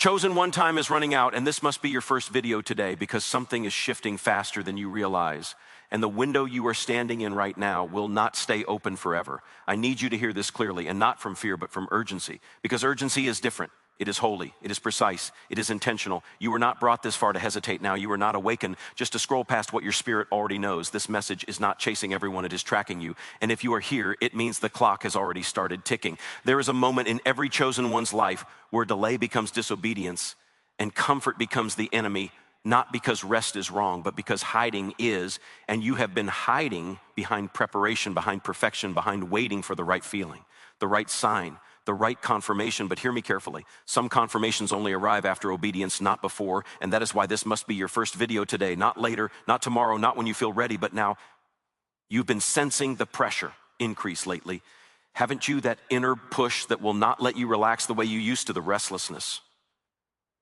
Chosen one, time is running out, and this must be your first video today because something is shifting faster than you realize. And the window you are standing in right now will not stay open forever. I need you to hear this clearly, and not from fear, but from urgency, because urgency is different. It is holy, it is precise, it is intentional. You were not brought this far to hesitate now. You were not awakened just to scroll past what your spirit already knows. This message is not chasing everyone, it is tracking you. And if you are here, it means the clock has already started ticking. There is a moment in every chosen one's life where delay becomes disobedience and comfort becomes the enemy, not because rest is wrong, but because hiding is, and you have been hiding behind preparation, behind perfection, behind waiting for the right feeling, the right sign, the right confirmation. But hear me carefully. Some confirmations only arrive after obedience, not before, and that is why this must be your first video today, not later, not tomorrow, not when you feel ready, but now. You've been sensing the pressure increase lately. Haven't you? That inner push that will not let you relax the way you used to, the restlessness,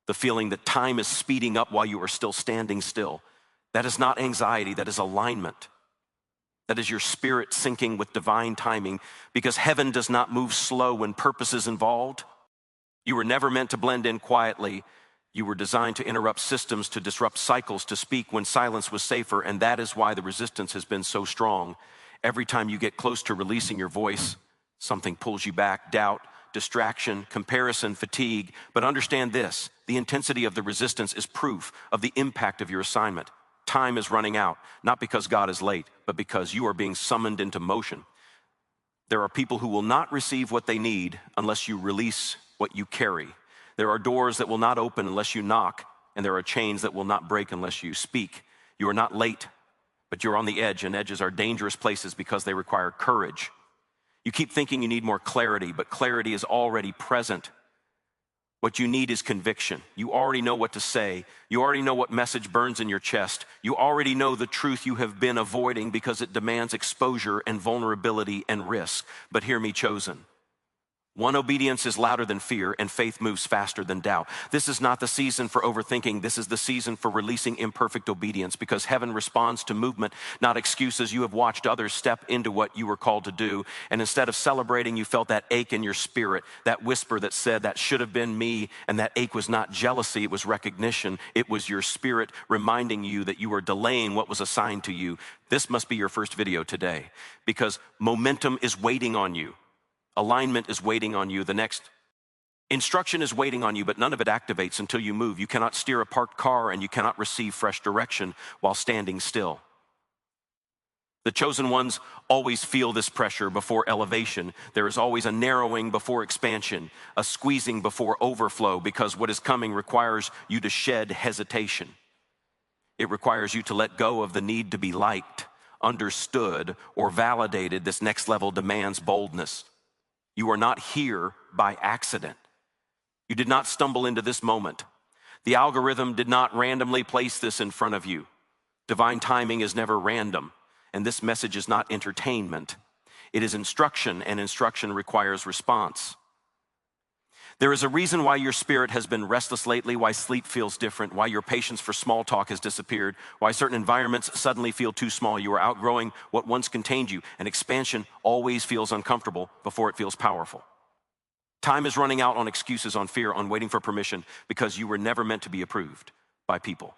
the feeling that time is speeding up while you are still standing still. That is not anxiety, that is alignment. That is your spirit syncing with divine timing, because heaven does not move slow when purpose is involved. You were never meant to blend in quietly. You were designed to interrupt systems, to disrupt cycles, to speak when silence was safer, and that is why the resistance has been so strong. Every time you get close to releasing your voice, something pulls you back: doubt, distraction, comparison, fatigue. But understand this: the intensity of the resistance is proof of the impact of your assignment. Time is running out, not because God is late, but because you are being summoned into motion. There are people who will not receive what they need unless you release what you carry. There are doors that will not open unless you knock, and there are chains that will not break unless you speak. You are not late, but you're on the edge, and edges are dangerous places because they require courage. You keep thinking you need more clarity, but clarity is already present. What you need is conviction. You already know what to say. You already know what message burns in your chest. You already know the truth you have been avoiding because it demands exposure and vulnerability and risk. But hear me, chosen. One, obedience is louder than fear, and faith moves faster than doubt. This is not the season for overthinking. This is the season for releasing imperfect obedience, because heaven responds to movement, not excuses. You have watched others step into what you were called to do, and instead of celebrating, you felt that ache in your spirit, that whisper that said, "That should have been me," and that ache was not jealousy, it was recognition. It was your spirit reminding you that you were delaying what was assigned to you. This must be your first video today, because momentum is waiting on you. Alignment is waiting on you. The next instruction is waiting on you, but none of it activates until you move. You cannot steer a parked car, and you cannot receive fresh direction while standing still. The chosen ones always feel this pressure before elevation. There is always a narrowing before expansion, a squeezing before overflow, because what is coming requires you to shed hesitation. It requires you to let go of the need to be liked, understood, or validated. This next level demands boldness. You are not here by accident. You did not stumble into this moment. The algorithm did not randomly place this in front of you. Divine timing is never random, and this message is not entertainment. It is instruction, and instruction requires response. There is a reason why your spirit has been restless lately, why sleep feels different, why your patience for small talk has disappeared, why certain environments suddenly feel too small. You are outgrowing what once contained you, and expansion always feels uncomfortable before it feels powerful. Time is running out on excuses, on fear, on waiting for permission, because you were never meant to be approved by people.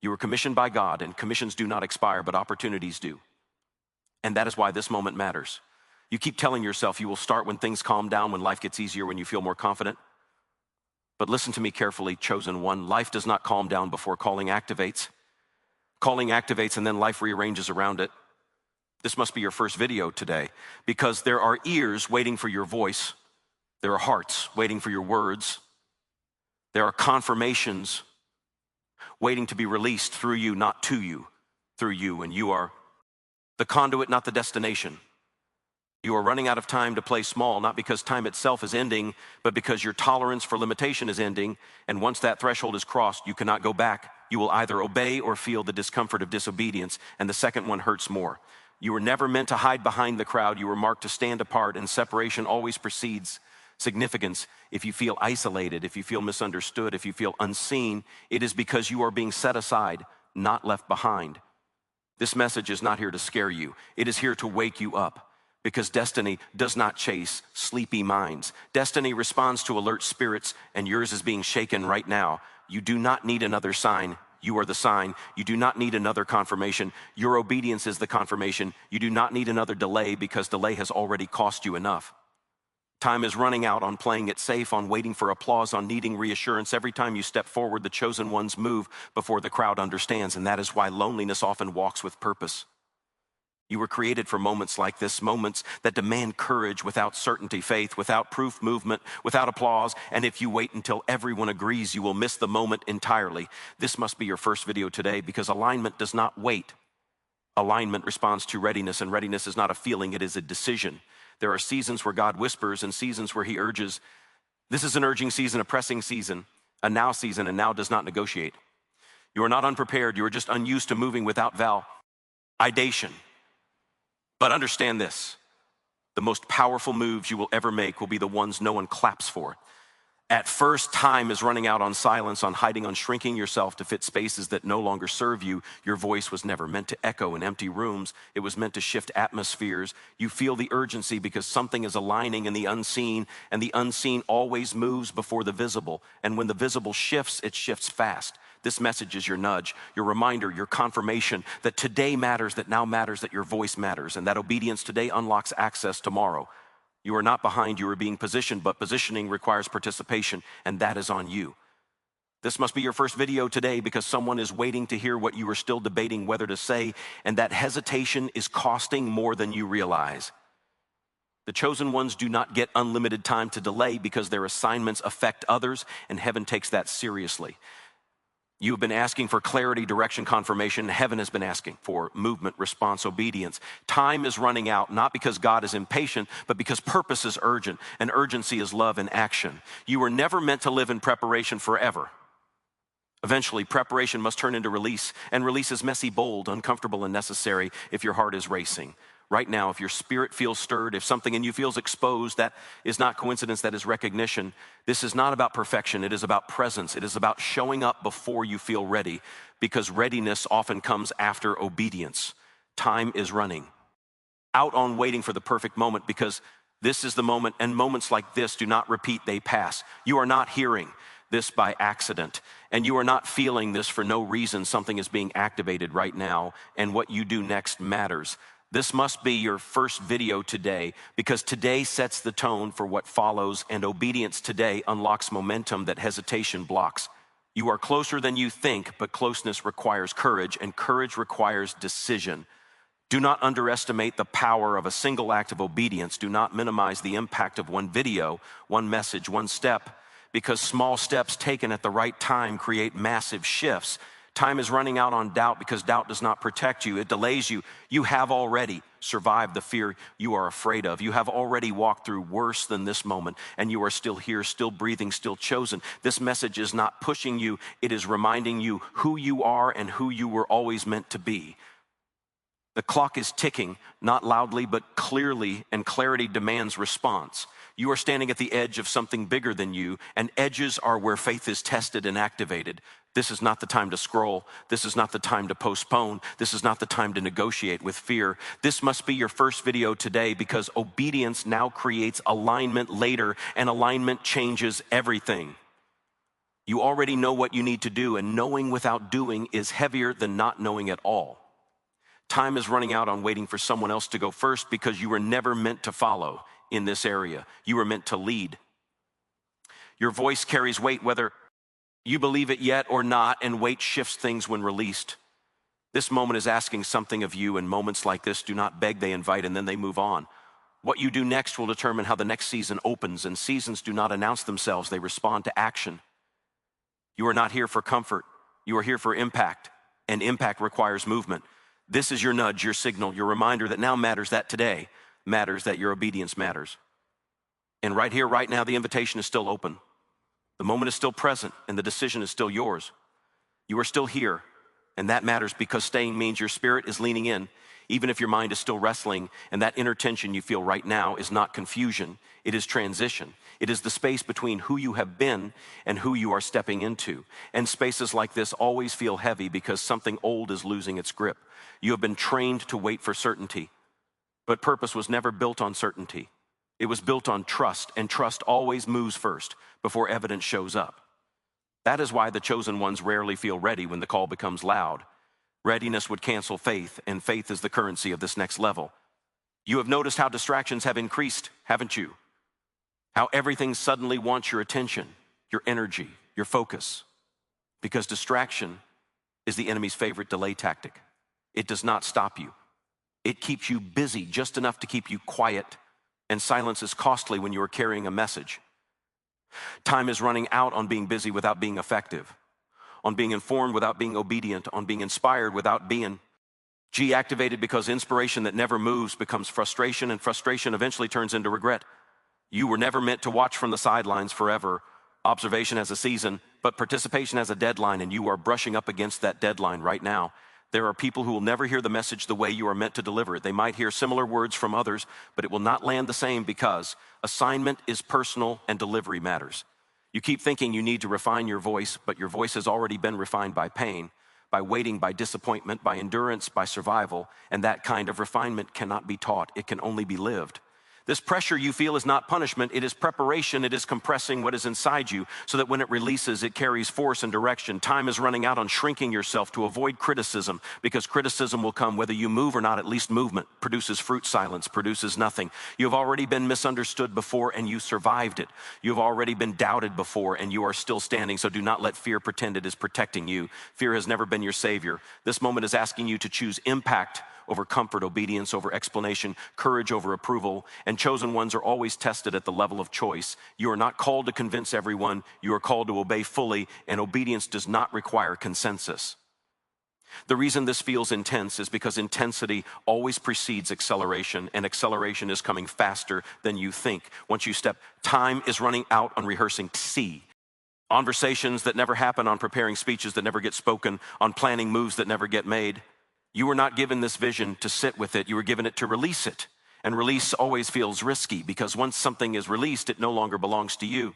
You were commissioned by God, and commissions do not expire, but opportunities do. And that is why this moment matters. You keep telling yourself you will start when things calm down, when life gets easier, when you feel more confident. But listen to me carefully, chosen one. Life does not calm down before calling activates. Calling activates, and then life rearranges around it. This must be your first video today, because there are ears waiting for your voice. There are hearts waiting for your words. There are confirmations waiting to be released through you, not to you, through you. And you are the conduit, not the destination. You are running out of time to play small, not because time itself is ending, but because your tolerance for limitation is ending. And once that threshold is crossed, you cannot go back. You will either obey or feel the discomfort of disobedience, and the second one hurts more. You were never meant to hide behind the crowd. You were marked to stand apart, and separation always precedes significance. If you feel isolated, if you feel misunderstood, if you feel unseen, it is because you are being set aside, not left behind. This message is not here to scare you. It is here to wake you up. because destiny does not chase sleepy minds. Destiny responds to alert spirits, and yours is being shaken right now. You do not need another sign. You are the sign. You do not need another confirmation. Your obedience is the confirmation. You do not need another delay, because delay has already cost you enough. Time is running out on playing it safe, on waiting for applause, on needing reassurance. Every time you step forward, the chosen ones move before the crowd understands, and that is why loneliness often walks with purpose. You were created for moments like this, moments that demand courage without certainty, faith without proof, movement without applause. And if you wait until everyone agrees, you will miss the moment entirely. This must be your first video today, because alignment does not wait. Alignment responds to readiness, and readiness is not a feeling, it is a decision. There are seasons where God whispers and seasons where he urges. This is an urging season, a pressing season, a now season, and now does not negotiate. You are not unprepared, you are just unused to moving without validation. But understand this, the most powerful moves you will ever make will be the ones no one claps for. At first, time is running out on silence, on hiding, on shrinking yourself to fit spaces that no longer serve you. Your voice was never meant to echo in empty rooms. It was meant to shift atmospheres. You feel the urgency because something is aligning in the unseen, and the unseen always moves before the visible. And when the visible shifts, it shifts fast. This message is your nudge, your reminder, your confirmation that today matters, that now matters, that your voice matters, and that obedience today unlocks access tomorrow. You are not behind, you are being positioned, but positioning requires participation, and that is on you. This must be your first video today, because someone is waiting to hear what you are still debating whether to say, and that hesitation is costing more than you realize. The chosen ones do not get unlimited time to delay, because their assignments affect others, and heaven takes that seriously. You have been asking for clarity, direction, confirmation. Heaven has been asking for movement, response, obedience. Time is running out, not because God is impatient, but because purpose is urgent, and urgency is love in action. You were never meant to live in preparation forever. Eventually, preparation must turn into release, and release is messy, bold, uncomfortable, and necessary if your heart is racing. Right now, if your spirit feels stirred, if something in you feels exposed, that is not coincidence, that is recognition. This is not about perfection, it is about presence. It is about showing up before you feel ready, because readiness often comes after obedience. Time is running out on waiting for the perfect moment, because this is the moment, and moments like this do not repeat, they pass. You are not hearing this by accident, and you are not feeling this for no reason. Something is being activated right now, and what you do next matters. This must be your first video today, because today sets the tone for what follows, and obedience today unlocks momentum that hesitation blocks. You are closer than you think, but closeness requires courage, and courage requires decision. Do not underestimate the power of a single act of obedience. Do not minimize the impact of one video, one message, one step, because small steps taken at the right time create massive shifts. Time is running out on doubt, because doubt does not protect you. It delays you. You have already survived the fear you are afraid of. You have already walked through worse than this moment, and you are still here, still breathing, still chosen. This message is not pushing you. It is reminding you who you are and who you were always meant to be. The clock is ticking, not loudly, but clearly, and clarity demands response. You are standing at the edge of something bigger than you, and edges are where faith is tested and activated. This is not the time to scroll. This is not the time to postpone. This is not the time to negotiate with fear. This must be your first video today, because obedience now creates alignment later, and alignment changes everything. You already know what you need to do, and knowing without doing is heavier than not knowing at all. Time is running out on waiting for someone else to go first, because you were never meant to follow in this area. You were meant to lead. Your voice carries weight whether you believe it yet or not, and weight shifts things when released. This moment is asking something of you, and moments like this do not beg, they invite, and then they move on. What you do next will determine how the next season opens, and seasons do not announce themselves, they respond to action. You are not here for comfort, you are here for impact, and impact requires movement. This is your nudge, your signal, your reminder that now matters, that today matters, that your obedience matters. And right here, right now, the invitation is still open. The moment is still present, and the decision is still yours. You are still here, and that matters, because staying means your spirit is leaning in, even if your mind is still wrestling, and that inner tension you feel right now is not confusion, it is transition. It is the space between who you have been and who you are stepping into. And spaces like this always feel heavy, because something old is losing its grip. You have been trained to wait for certainty, But purpose was never built on certainty. It was built on trust, and trust always moves first before evidence shows up. That is why the chosen ones rarely feel ready when the call becomes loud. Readiness would cancel faith, and faith is the currency of this next level. You have noticed how distractions have increased, haven't you? How everything suddenly wants your attention, your energy, your focus. Because distraction is the enemy's favorite delay tactic. It does not stop you. It keeps you busy just enough to keep you quiet, and silence is costly when you are carrying a message. Time is running out on being busy without being effective, on being informed without being obedient, on being inspired without being activated, because inspiration that never moves becomes frustration, and frustration eventually turns into regret. You were never meant to watch from the sidelines forever. Observation has a season, but participation has a deadline, and you are brushing up against that deadline right now. There are people who will never hear the message the way you are meant to deliver it. They might hear similar words from others, but it will not land the same, because assignment is personal and delivery matters. You keep thinking you need to refine your voice, but your voice has already been refined by pain, by waiting, by disappointment, by endurance, by survival, and that kind of refinement cannot be taught. It can only be lived. This pressure you feel is not punishment, it is preparation. It is compressing what is inside you so that when it releases, it carries force and direction. Time is running out on shrinking yourself to avoid criticism, because criticism will come whether you move or not. At least movement produces fruit, silence produces nothing. You have already been misunderstood before and you survived it. You have already been doubted before and you are still standing, so do not let fear pretend it is protecting you. Fear has never been your savior. This moment is asking you to choose impact over comfort, obedience over explanation, courage over approval, and chosen ones are always tested at the level of choice. You are not called to convince everyone, you are called to obey fully, and obedience does not require consensus. The reason this feels intense is because intensity always precedes acceleration, and acceleration is coming faster than you think. Once you step, time is running out on rehearsing conversations that never happen, on preparing speeches that never get spoken, on planning moves that never get made. You were not given this vision to sit with it. You were given it to release it. And release always feels risky, because once something is released, it no longer belongs to you.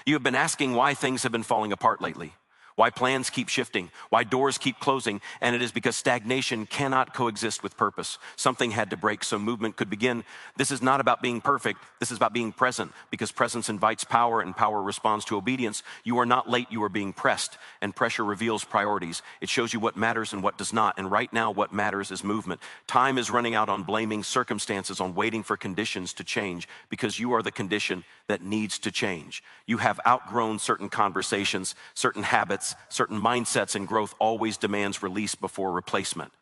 You have been asking why things have been falling apart lately, why plans keep shifting, why doors keep closing, and it is because stagnation cannot coexist with purpose. Something had to break so movement could begin. This is not about being perfect. This is about being present, because presence invites power and power responds to obedience. You are not late, you are being pressed, and pressure reveals priorities. It shows you what matters and what does not, and right now what matters is movement. Time is running out on blaming circumstances, on waiting for conditions to change, because you are the condition that needs to change. You have outgrown certain conversations, certain habits, certain mindsets, and growth always demands release before replacement.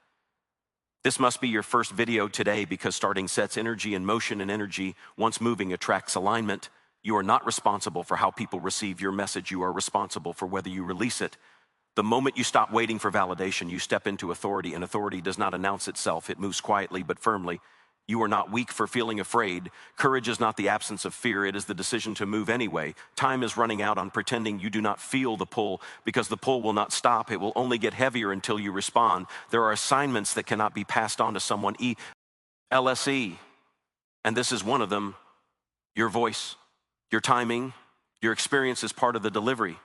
This must be your first video today, because starting sets energy, and motion and energy, once moving, attracts alignment. You are not responsible for how people receive your message. You are responsible for whether you release it. The moment you stop waiting for validation, you step into authority, and authority does not announce itself. It moves quietly but firmly. You are not weak for feeling afraid. Courage is not the absence of fear. It is the decision to move anyway. Time is running out on pretending you do not feel the pull, because the pull will not stop. It will only get heavier until you respond. There are assignments that cannot be passed on to someone LSE, and this is one of them. Your voice, your timing, your experience is part of the delivery.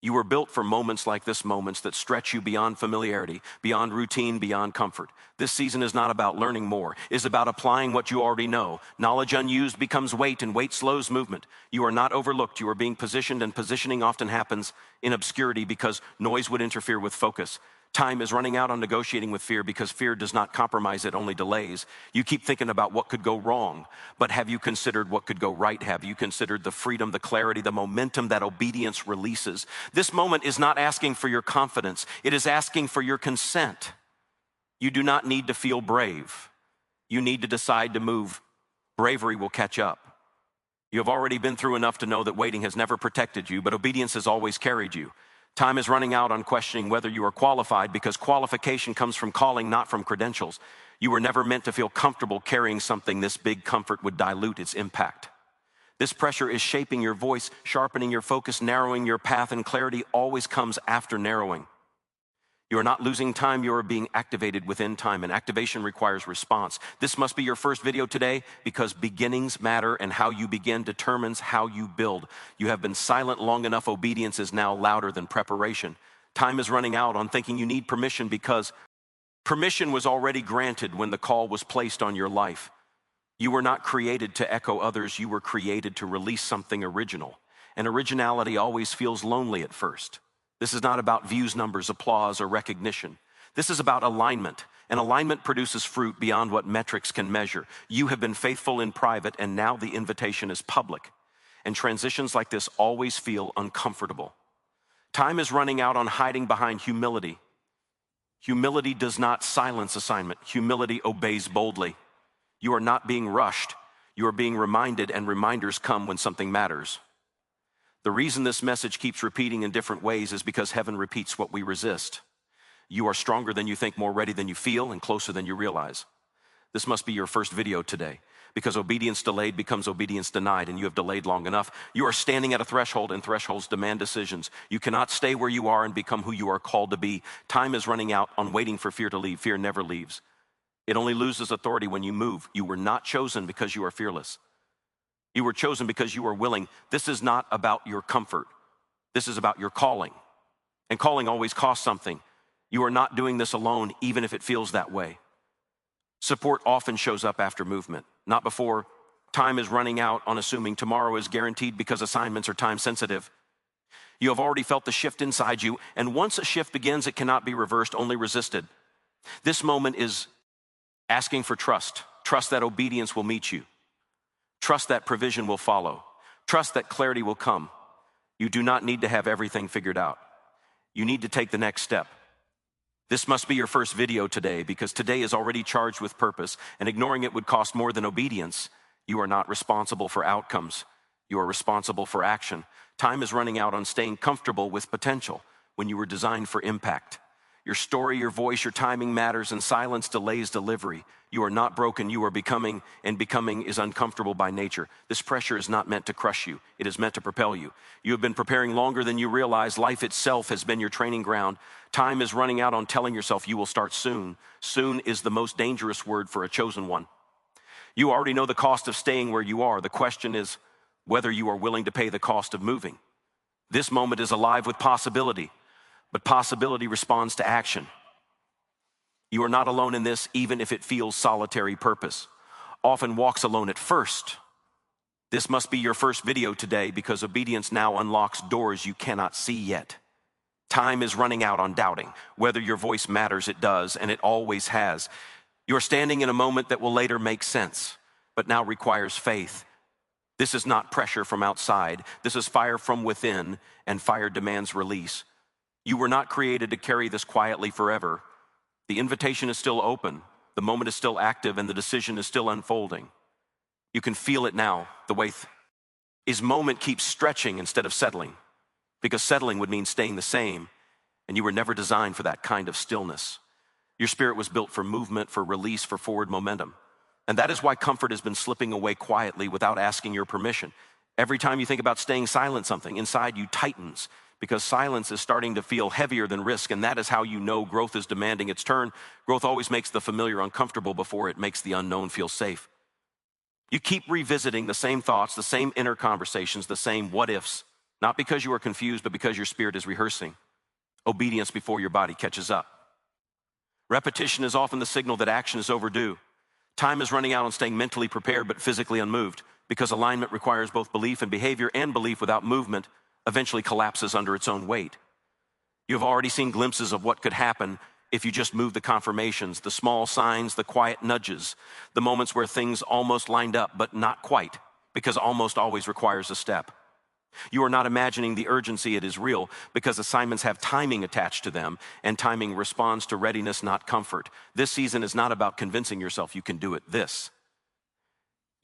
You were built for moments like this, moments that stretch you beyond familiarity, beyond routine, beyond comfort. This season is not about learning more. It is about applying what you already know. Knowledge unused becomes weight, and weight slows movement. You are not overlooked. You are being positioned, and positioning often happens in obscurity, because noise would interfere with focus. Time is running out on negotiating with fear, because fear does not compromise, it only delays. You keep thinking about what could go wrong, but have you considered what could go right? Have you considered the freedom, the clarity, the momentum that obedience releases? This moment is not asking for your confidence, it is asking for your consent. You do not need to feel brave. You need to decide to move. Bravery will catch up. You have already been through enough to know that waiting has never protected you, but obedience has always carried you. Time is running out on questioning whether you are qualified, because qualification comes from calling, not from credentials. You were never meant to feel comfortable carrying something this big. Comfort would dilute its impact. This pressure is shaping your voice, sharpening your focus, narrowing your path, and clarity always comes after narrowing. You are not losing time, you are being activated within time, and activation requires response. This must be your first video today, because beginnings matter, and how you begin determines how you build. You have been silent long enough. Obedience is now louder than preparation. Time is running out on thinking you need permission, because Permission was already granted when the call was placed on your life. You were not created to echo others. You were created to release something original. And originality always feels lonely at first. This is not about views, numbers, applause, or recognition. This is about alignment. And alignment produces fruit beyond what metrics can measure. You have been faithful in private, and now the invitation is public. And transitions like this always feel uncomfortable. Time is running out on hiding behind humility. Humility does not silence assignment. Humility obeys boldly. You are not being rushed. You are being reminded, and reminders come when something matters. The reason this message keeps repeating in different ways is because heaven repeats what we resist. You are stronger than you think, more ready than you feel, and closer than you realize. This must be your first video today, because obedience delayed becomes obedience denied, and you have delayed long enough. You are standing at a threshold, and thresholds demand decisions. You cannot stay where you are and become who you are called to be. Time is running out on waiting for fear to leave. Fear never leaves. It only loses authority when you move. You were not chosen because you are fearless. You were chosen because you are willing. This is not about your comfort. This is about your calling. And calling always costs something. You are not doing this alone, even if it feels that way. Support often shows up after movement, not before. Time is running out on assuming tomorrow is guaranteed because assignments are time sensitive. You have already felt the shift inside you, and once a shift begins, it cannot be reversed, only resisted. This moment is asking for trust. Trust that obedience will meet you. Trust that provision will follow. Trust that clarity will come. You do not need to have everything figured out. You need to take the next step. This must be your first video today, because today is already charged with purpose, and ignoring it would cost more than obedience. You are not responsible for outcomes. You are responsible for action. Time is running out on staying comfortable with potential when you were designed for impact. Your story, your voice, your timing matters, and silence delays delivery. You are not broken, you are becoming, and becoming is uncomfortable by nature. This pressure is not meant to crush you. It is meant to propel you. You have been preparing longer than you realize. Life itself has been your training ground. Time is running out on telling yourself you will start soon. Soon is the most dangerous word for a chosen one. You already know the cost of staying where you are. The question is whether you are willing to pay the cost of moving. This moment is alive with possibility, but possibility responds to action. You are not alone in this, even if it feels solitary. Purpose often walks alone at first. This must be your first video today, because obedience now unlocks doors you cannot see yet. Time is running out on doubting. Whether your voice matters, it does, and it always has. You're standing in a moment that will later make sense, but now requires faith. This is not pressure from outside. This is fire from within, and fire demands release. You were not created to carry this quietly forever. The invitation is still open, the moment is still active, and the decision is still unfolding. You can feel it now. The way his moment keeps stretching instead of settling, because settling would mean staying the same, and you were never designed for that kind of stillness. Your spirit was built for movement, for release, for forward momentum. And that is why comfort has been slipping away quietly without asking your permission. Every time you think about staying silent, something inside you tightens, because silence is starting to feel heavier than risk, and that is how you know growth is demanding its turn. Growth always makes the familiar uncomfortable before it makes the unknown feel safe. You keep revisiting the same thoughts, the same inner conversations, the same what ifs, not because you are confused, but because your spirit is rehearsing. Obedience before your body catches up. Repetition is often the signal that action is overdue. Time is running out on staying mentally prepared but physically unmoved, because alignment requires both belief and behavior, and belief without movement eventually collapses under its own weight. You have already seen glimpses of what could happen if you just move the confirmations, the small signs, the quiet nudges, the moments where things almost lined up but not quite, because almost always requires a step. You are not imagining the urgency, it is real, because assignments have timing attached to them, and timing responds to readiness, not comfort. This season is not about convincing yourself you can do it. This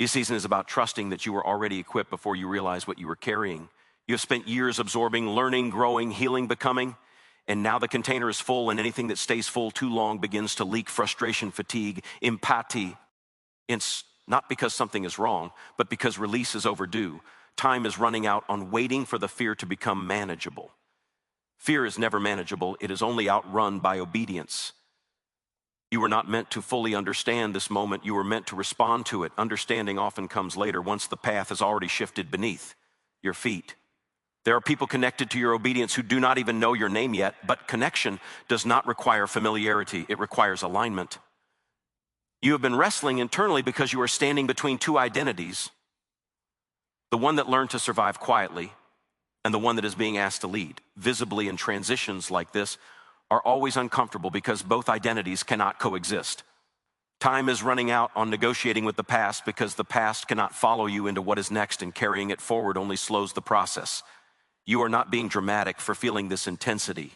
season is about trusting that you were already equipped before you realized what you were carrying. You have spent years absorbing, learning, growing, healing, becoming, and now the container is full, and anything that stays full too long begins to leak. Frustration, fatigue, empathy. It's not because something is wrong, but because release is overdue. Time is running out on waiting for the fear to become manageable. Fear is never manageable. It is only outrun by obedience. You were not meant to fully understand this moment. You were meant to respond to it. Understanding often comes later, once the path has already shifted beneath your feet. There are people connected to your obedience who do not even know your name yet, but connection does not require familiarity. It requires alignment. You have been wrestling internally because you are standing between two identities, the one that learned to survive quietly and the one that is being asked to lead. Visibly in transitions like this are always uncomfortable because both identities cannot coexist. Time is running out on negotiating with the past because the past cannot follow you into what is next, and carrying it forward only slows the process. You are not being dramatic for feeling this intensity.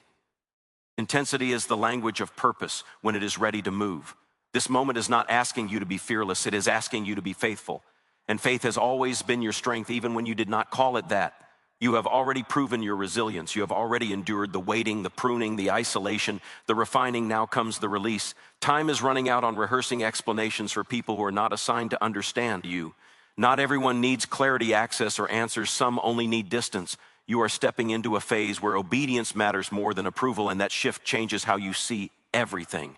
Intensity is the language of purpose when it is ready to move. This moment is not asking you to be fearless, it is asking you to be faithful. And faith has always been your strength, even when you did not call it that. You have already proven your resilience. You have already endured the waiting, the pruning, the isolation, the refining. Now comes the release. Time is running out on rehearsing explanations for people who are not assigned to understand you. Not everyone needs clarity, access, or answers. Some only need distance. You are stepping into a phase where obedience matters more than approval, and that shift changes how you see everything.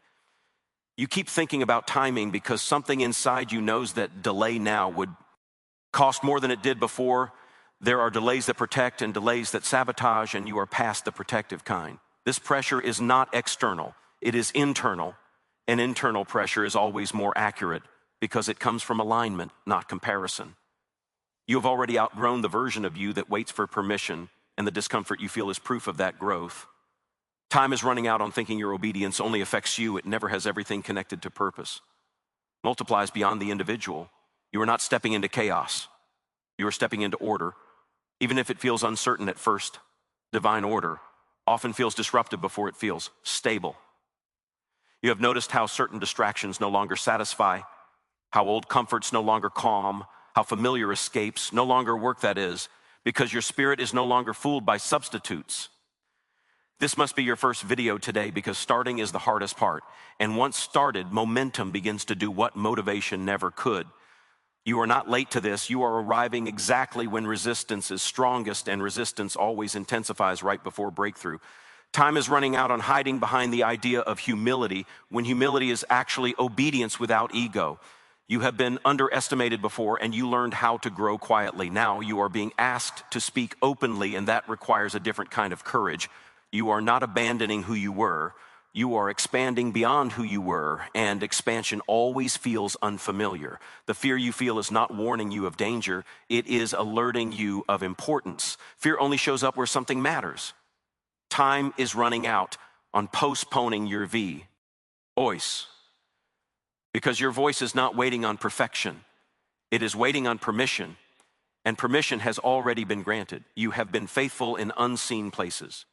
You keep thinking about timing because something inside you knows that delay now would cost more than it did before. There are delays that protect and delays that sabotage, and you are past the protective kind. This pressure is not external, it is internal, and internal pressure is always more accurate because it comes from alignment, not comparison. You have already outgrown the version of you that waits for permission, and the discomfort you feel is proof of that growth. Time is running out on thinking your obedience only affects you. It never has everything connected to purpose. Multiplies beyond the individual. You are not stepping into chaos. You are stepping into order. Even if it feels uncertain at first, divine order often feels disruptive before it feels stable. You have noticed how certain distractions no longer satisfy, how old comforts no longer calm, how familiar escapes no longer work, that is, because your spirit is no longer fooled by substitutes. This must be your first video today because starting is the hardest part. And once started, momentum begins to do what motivation never could. You are not late to this. You are arriving exactly when resistance is strongest, and resistance always intensifies right before breakthrough. Time is running out on hiding behind the idea of humility when humility is actually obedience without ego. You have been underestimated before, and you learned how to grow quietly. Now you are being asked to speak openly, and that requires a different kind of courage. You are not abandoning who you were. You are expanding beyond who you were, and expansion always feels unfamiliar. The fear you feel is not warning you of danger. It is alerting you of importance. Fear only shows up where something matters. Time is running out on postponing your voice, because your voice is not waiting on perfection. It is waiting on permission, and permission has already been granted. You have been faithful in unseen places,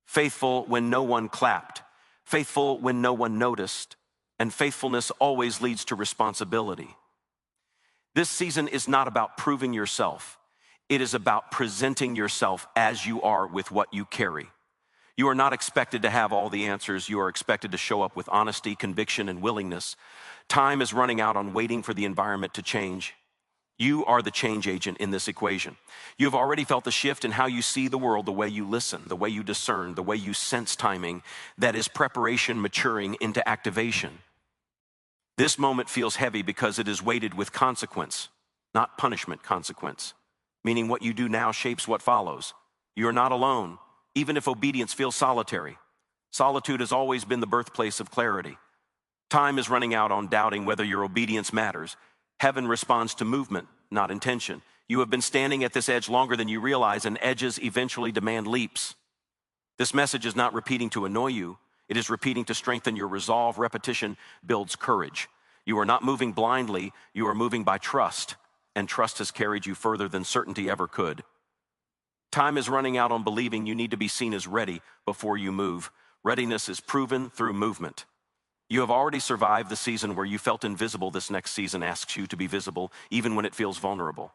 faithful when no one clapped, faithful when no one noticed, and faithfulness always leads to responsibility. This season is not about proving yourself. It is about presenting yourself as you are with what you carry. You are not expected to have all the answers. You are expected to show up with honesty, conviction, and willingness. Time is running out on waiting for the environment to change. You are the change agent in this equation. You have already felt the shift in how you see the world, the way you listen, the way you discern, the way you sense timing. That is preparation maturing into activation. This moment feels heavy because it is weighted with consequence, not punishment consequence, meaning what you do now shapes what follows. You are not alone, even if obedience feels solitary. Solitude has always been the birthplace of clarity. Time is running out on doubting whether your obedience matters. Heaven responds to movement, not intention. You have been standing at this edge longer than you realize, and edges eventually demand leaps. This message is not repeating to annoy you. It is repeating to strengthen your resolve. Repetition builds courage. You are not moving blindly. You are moving by trust, and trust has carried you further than certainty ever could. Time is running out on believing you need to be seen as ready before you move. Readiness is proven through movement. You have already survived the season where you felt invisible. This next season asks you to be visible, even when it feels vulnerable.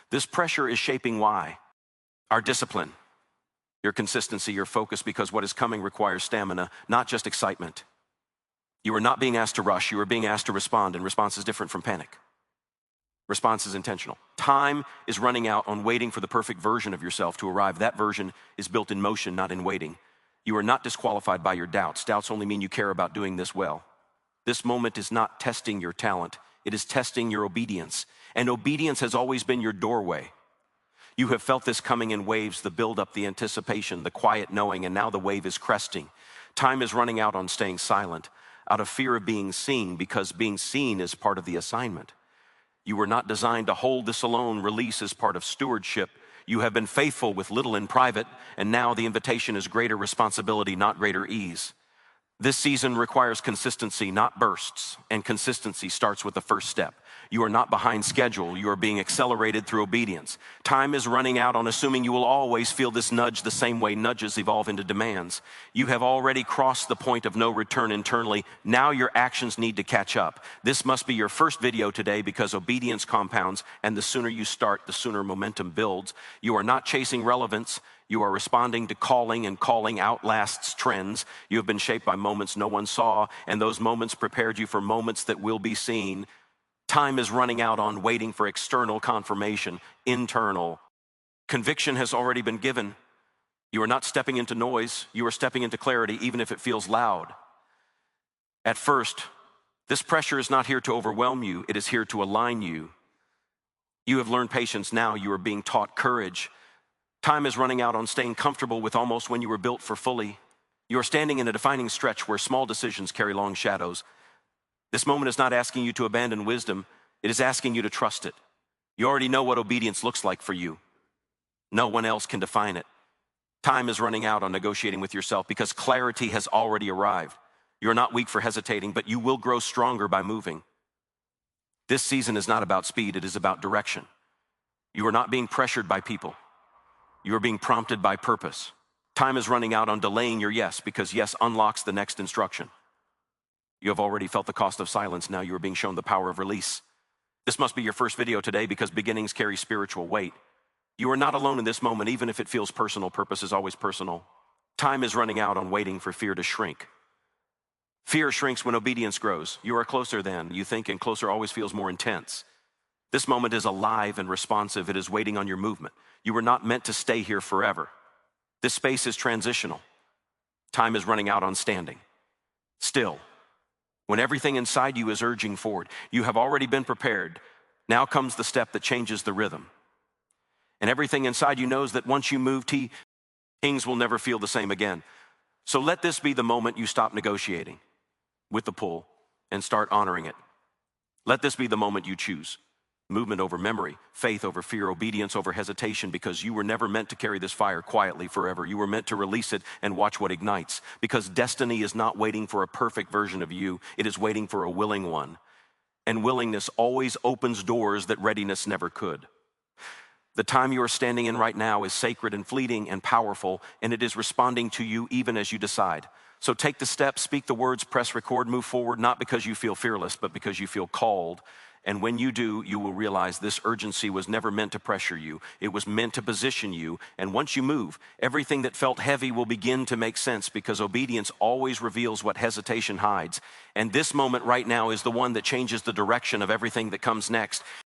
This pressure is shaping why? Our discipline, your consistency, your focus, because what is coming requires stamina, not just excitement. You are not being asked to rush. You are being asked to respond, and response is different from panic. Response is intentional. Time is running out on waiting for the perfect version of yourself to arrive. That version is built in motion, not in waiting. You are not disqualified by your doubts. Doubts only mean you care about doing this well. This moment is not testing your talent. It is testing your obedience. And obedience has always been your doorway. You have felt this coming in waves, the buildup, the anticipation, the quiet knowing, and now the wave is cresting. Time is running out on staying silent, out of fear of being seen, because being seen is part of the assignment. You were not designed to hold this alone. Release is part of stewardship. You have been faithful with little in private, and now the invitation is greater responsibility, not greater ease. This season requires consistency, not bursts, and consistency starts with the first step. You are not behind schedule. You are being accelerated through obedience. Time is running out on assuming you will always feel this nudge the same way nudges evolve into demands. You have already crossed the point of no return internally. Now your actions need to catch up. This must be your first video today because obedience compounds, and the sooner you start, the sooner momentum builds. You are not chasing relevance. You are responding to calling, and calling outlasts trends. You have been shaped by moments no one saw, and those moments prepared you for moments that will be seen. Time is running out on waiting for external confirmation. Internal conviction has already been given. You are not stepping into noise. You are stepping into clarity, even if it feels loud. At first, this pressure is not here to overwhelm you. It is here to align you. You have learned patience. Now you are being taught courage. Time is running out on staying comfortable with almost when you were built for fully. You are standing in a defining stretch where small decisions carry long shadows. This moment is not asking you to abandon wisdom. It is asking you to trust it. You already know what obedience looks like for you. No one else can define it. Time is running out on negotiating with yourself because clarity has already arrived. You're not weak for hesitating, but you will grow stronger by moving. This season is not about speed. It is about direction. You are not being pressured by people. You are being prompted by purpose. Time is running out on delaying your yes because yes unlocks the next instruction. You have already felt the cost of silence. Now you are being shown the power of release. This must be your first video today because beginnings carry spiritual weight. You are not alone in this moment, even if it feels personal. Purpose is always personal. Time is running out on waiting for fear to shrink. Fear shrinks when obedience grows. You are closer than you think, and closer always feels more intense. This moment is alive and responsive. It is waiting on your movement. You were not meant to stay here forever. This space is transitional. Time is running out on standing still. When everything inside you is urging forward, you have already been prepared. Now comes the step that changes the rhythm. And everything inside you knows that once you move, things will never feel the same again. So let this be the moment you stop negotiating with the pull and start honoring it. Let this be the moment you choose. Movement over memory, faith over fear, obedience over hesitation, because you were never meant to carry this fire quietly forever. You were meant to release it and watch what ignites, because destiny is not waiting for a perfect version of you. It is waiting for a willing one. And willingness always opens doors that readiness never could. The time you are standing in right now is sacred and fleeting and powerful, and it is responding to you even as you decide. So take the steps, speak the words, press record, move forward, not because you feel fearless, but because you feel called. And when you do, you will realize this urgency was never meant to pressure you. It was meant to position you. And once you move, everything that felt heavy will begin to make sense, because obedience always reveals what hesitation hides. And this moment right now is the one that changes the direction of everything that comes next.